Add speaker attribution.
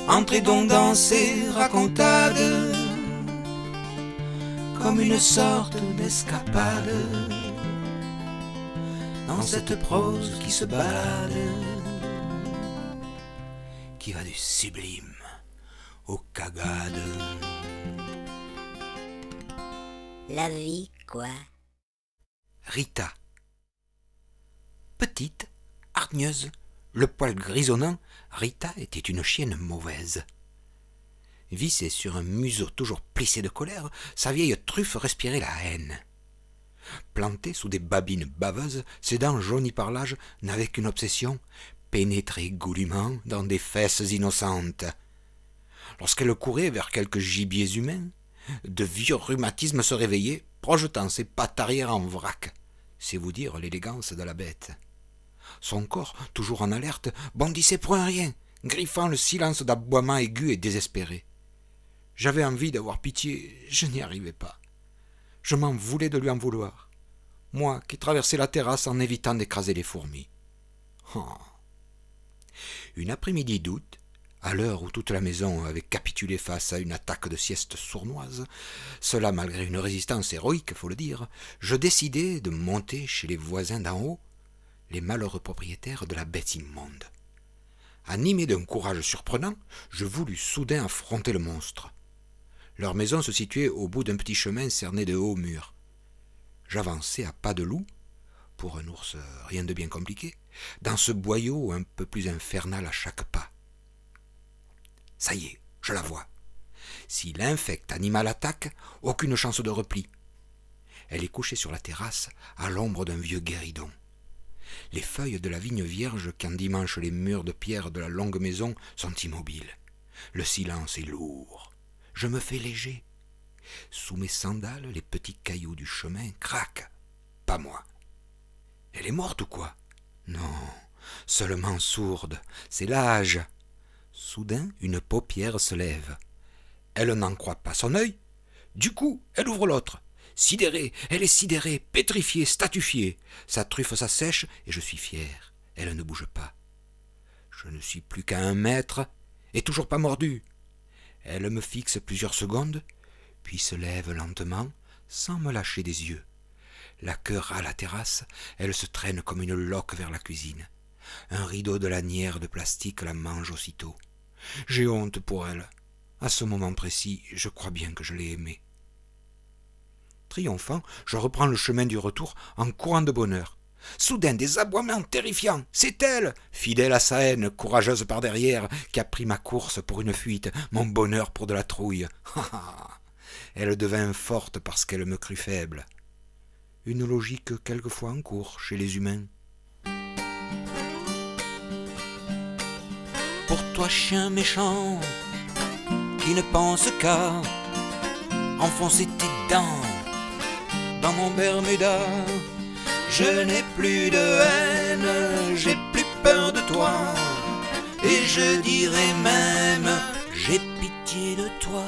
Speaker 1: Entrez donc dans ces racontades, comme une sorte d'escapade, dans cette prose qui se balade, qui va du sublime au cagade.
Speaker 2: La vie, quoi.
Speaker 1: Rita. Petite, hargneuse, le poil grisonnant, Rita était une chienne mauvaise. Vissée sur un museau toujours plissé de colère, sa vieille truffe respirait la haine. Plantée sous des babines baveuses, ses dents jaunies par l'âge n'avaient qu'une obsession, pénétrer goulûment dans des fesses innocentes. Lorsqu'elle courait vers quelques gibiers humains, de vieux rhumatismes se réveillaient, projetant ses pattes arrière en vrac. C'est vous dire l'élégance de la bête. Son corps, toujours en alerte, bondissait pour un rien, griffant le silence d'aboiements aigus et désespérés. J'avais envie d'avoir pitié, je n'y arrivais pas. Je m'en voulais de lui en vouloir, moi qui traversais la terrasse en évitant d'écraser les fourmis. Oh. Une après-midi d'août, à l'heure où toute la maison avait capitulé face à une attaque de sieste sournoise, cela malgré une résistance héroïque, faut le dire, je décidai de monter chez les voisins d'en haut, les malheureux propriétaires de la bête immonde. Animé d'un courage surprenant, je voulus soudain affronter le monstre. Leur maison se situait au bout d'un petit chemin cerné de hauts murs. J'avançai à pas de loup, pour un ours rien de bien compliqué, dans ce boyau un peu plus infernal à chaque pas. Ça y est, je la vois. Si l'infect animal attaque, aucune chance de repli. Elle est couchée sur la terrasse, à l'ombre d'un vieux guéridon. Les feuilles de la vigne vierge qu'endimanchent les murs de pierre de la longue maison sont immobiles. Le silence est lourd. Je me fais léger. Sous mes sandales, les petits cailloux du chemin craquent. Pas moi. Elle est morte ou quoi? Non, seulement sourde. C'est l'âge. Soudain, une paupière se lève. Elle n'en croit pas son œil. Du coup, elle ouvre l'autre. Sidérée, elle est sidérée, pétrifiée, statufiée. Sa truffe s'assèche et je suis fier. Elle ne bouge pas. Je ne suis plus qu'à 1 mètre et toujours pas mordue. Elle me fixe plusieurs secondes, puis se lève lentement, sans me lâcher des yeux. La queue ras la terrasse, elle se traîne comme une loque vers la cuisine. Un rideau de lanière de plastique la mange aussitôt. J'ai honte pour elle. À ce moment précis, je crois bien que je l'ai aimée. Triomphant, je reprends le chemin du retour en courant de bonne heure. Soudain, des aboiements terrifiants. C'est elle, fidèle à sa haine, courageuse par derrière, qui a pris ma course pour une fuite, mon bonheur pour de la trouille. Elle devint forte parce qu'elle me crut faible. Une logique quelquefois en cours chez les humains. Pour toi, chien méchant, qui ne pense qu'à enfoncer tes dents dans mon Bermuda, je n'ai plus de haine, j'ai plus peur de toi, et je dirais même, j'ai pitié de toi.